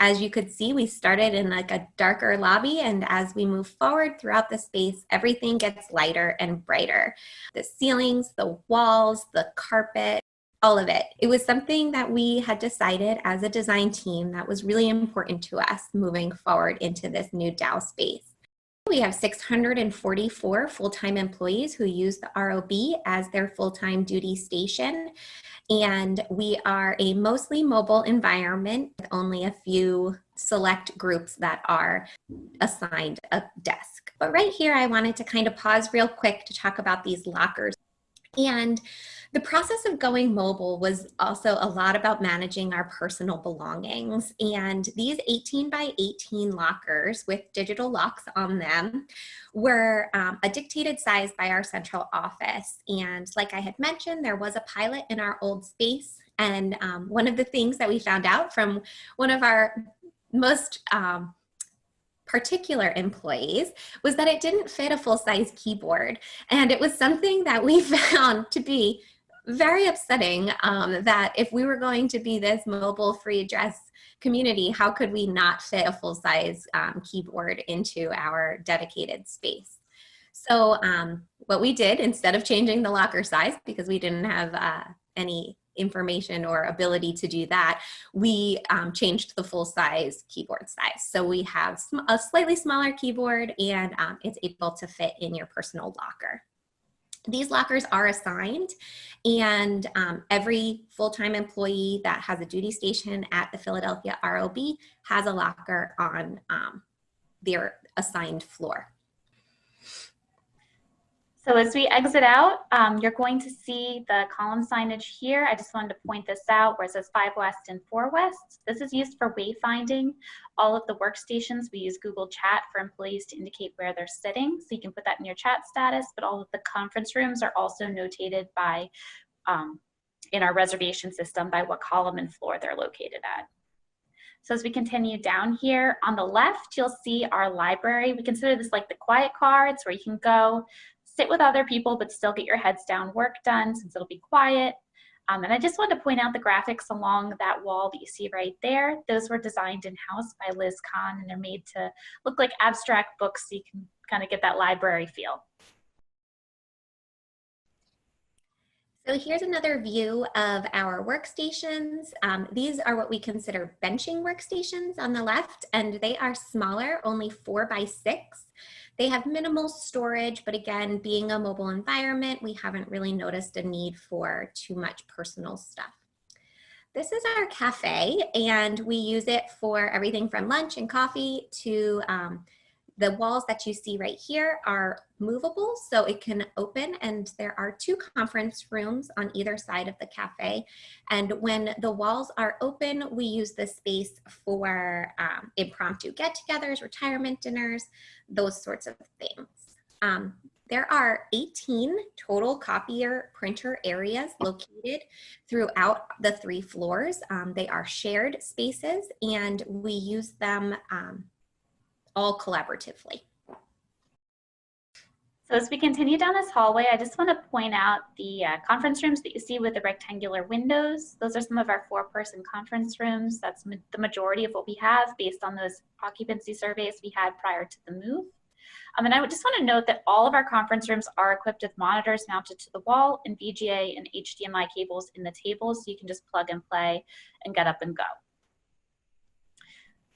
As you could see, we started in like a darker lobby, and as we move forward throughout the space, everything gets lighter and brighter. The ceilings, the walls, the carpet, all of it. It was something that we had decided as a design team that was really important to us moving forward into this new DAO space. We have 644 full-time employees who use the ROB as their full-time duty station. And we are a mostly mobile environment with only a few select groups that are assigned a desk. But right here, I wanted to kind of pause real quick to talk about these lockers. And the process of going mobile was also a lot about managing our personal belongings. And these 18 by 18 lockers with digital locks on them were a dictated size by our central office. And like I had mentioned, there was a pilot in our old space. And one of the things that we found out from one of our most particular employees was that it didn't fit a full-size keyboard. And it was something that we found to be very upsetting, that if we were going to be this mobile free address community, how could we not fit a full-size keyboard into our dedicated space? So what we did, instead of changing the locker size, because we didn't have any information or ability to do that, we changed the full size keyboard size. So we have a slightly smaller keyboard, and it's able to fit in your personal locker. These lockers are assigned, and every full-time employee that has a duty station at the Philadelphia ROB has a locker on their assigned floor. So as we exit out, you're going to see the column signage here. I just wanted to point this out where it says 5 West and 4 West. This is used for wayfinding. All of the workstations, we use Google Chat for employees to indicate where they're sitting. So you can put that in your chat status, but all of the conference rooms are also notated by, in our reservation system, by what column and floor they're located at. So as we continue down here, on the left, you'll see our library. We consider this like the quiet car. It's where you can go sit with other people, but still get your heads down work done since it'll be quiet. And I just wanted to point out the graphics along that wall that you see right there. Those were designed in-house by Liz Kahn, and they're made to look like abstract books so you can kind of get that library feel. So here's another view of our workstations. These are what we consider benching workstations on the left, and they are smaller, only 4 by 6. They have minimal storage, but again, being a mobile environment, we haven't really noticed a need for too much personal stuff. This is our cafe, and we use it for everything from lunch and coffee to the walls that you see right here are movable, so it can open, and there are 2 conference rooms on either side of the cafe. And when the walls are open, we use this space for impromptu get-togethers, retirement dinners, those sorts of things. There are 18 total copier printer areas located throughout the 3 floors. They are shared spaces, and we use them all collaboratively. So as we continue down this hallway, I just want to point out the conference rooms that you see with the rectangular windows. Those are some of our 4-person conference rooms. That's the majority of what we have based on those occupancy surveys we had prior to the move. And I would just want to note that all of our conference rooms are equipped with monitors mounted to the wall and VGA and HDMI cables in the tables, so you can just plug and play and get up and go.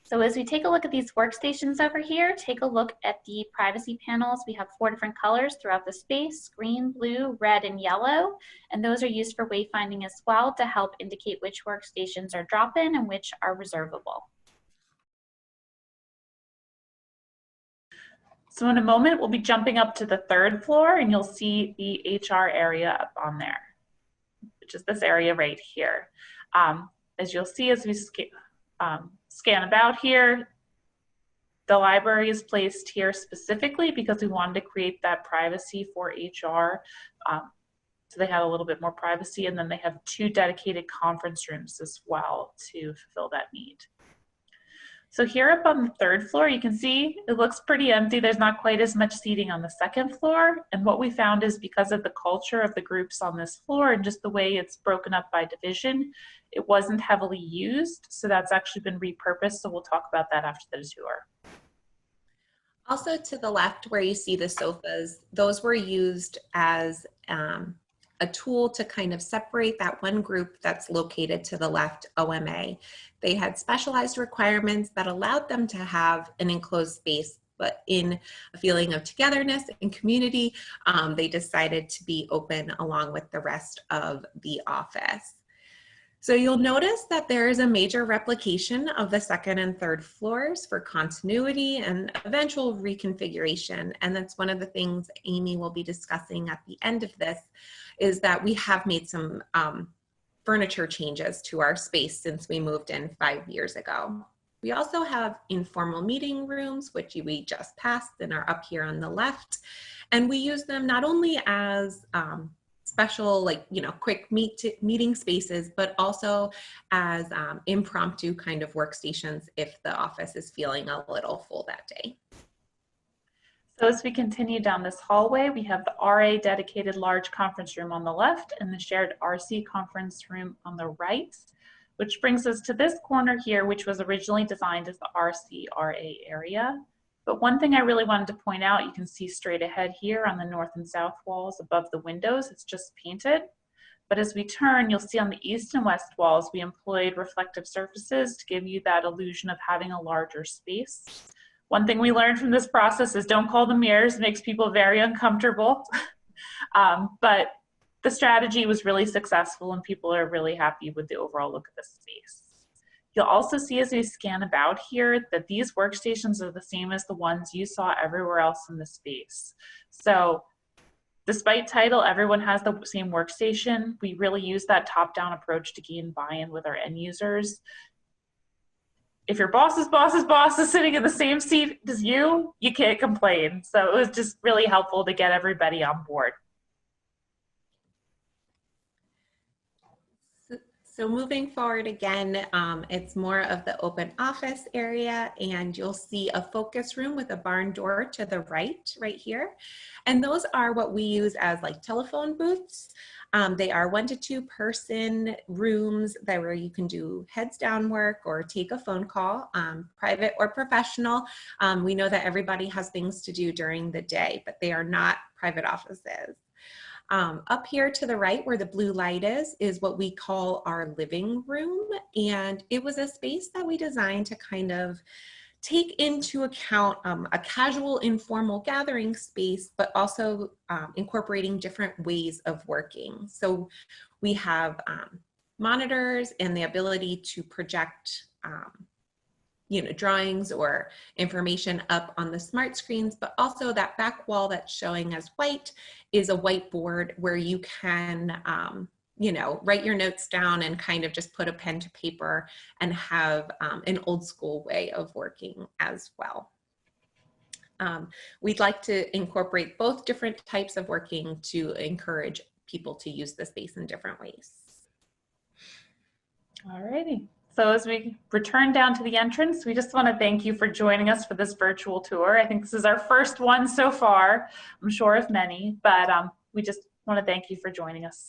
So as we take a look at these workstations over here, take a look at the privacy panels. We have 4 different colors throughout the space: green, blue, red, and yellow. And those are used for wayfinding as well to help indicate which workstations are drop-in and which are reservable. So in a moment, we'll be jumping up to the 3rd floor, and you'll see the HR area up on there, which is this area right here. As you'll see, as we scan about here, the library is placed here specifically because we wanted to create that privacy for HR. So they had a little bit more privacy, and then they have 2 dedicated conference rooms as well to fulfill that need. So here up on the third floor, you can see it looks pretty empty. There's not quite as much seating on the second floor. And what we found is because of the culture of the groups on this floor and just the way it's broken up by division, it wasn't heavily used. So that's actually been repurposed. So we'll talk about that after the tour. Also to the left where you see the sofas, those were used as a tool to kind of separate that one group that's located to the left, OMA. They had specialized requirements that allowed them to have an enclosed space, but in a feeling of togetherness and community, they decided to be open along with the rest of the office. So you'll notice that there is a major replication of the second and third floors for continuity and eventual reconfiguration. And that's one of the things Amy will be discussing at the end of this, is that we have made some furniture changes to our space since we moved in 5 years ago. We also have informal meeting rooms, which we just passed and are up here on the left. And we use them not only as special, quick meeting spaces, but also as impromptu kind of workstations if the office is feeling a little full that day. So as we continue down this hallway, we have the RA dedicated large conference room on the left and the shared RC conference room on the right, which brings us to this corner here, which was originally designed as the RC RA area. But one thing I really wanted to point out, you can see straight ahead here on the north and south walls above the windows, it's just painted. But as we turn, you'll see on the east and west walls, we employed reflective surfaces to give you that illusion of having a larger space. One thing we learned from this process is don't call them mirrors, it makes people very uncomfortable. But the strategy was really successful and people are really happy with the overall look of the space. You'll also see as we scan about here that these workstations are the same as the ones you saw everywhere else in the space. So despite title, everyone has the same workstation. We really use that top-down approach to gain buy-in with our end users. If your boss's boss's boss is sitting in the same seat as you can't complain. So it was just really helpful to get everybody on board. So moving forward again, it's more of the open office area, and you'll see a focus room with a barn door to the right here. And those are what we use as like telephone booths. They are 1 to 2 person rooms where you can do heads down work or take a phone call, private or professional. We know that everybody has things to do during the day, but they are not private offices. Up here to the right where the blue light is what we call our living room. And it was a space that we designed to kind of take into account a casual, informal gathering space, but also incorporating different ways of working. So we have monitors and the ability to project drawings or information up on the smart screens, but also that back wall that's showing as white is a whiteboard where you can, write your notes down and kind of just put a pen to paper and have an old school way of working as well. We'd like to incorporate both different types of working to encourage people to use the space in different ways. All righty. So as we return down to the entrance, we just want to thank you for joining us for this virtual tour. I think this is our first one so far, I'm sure of many, but we just want to thank you for joining us.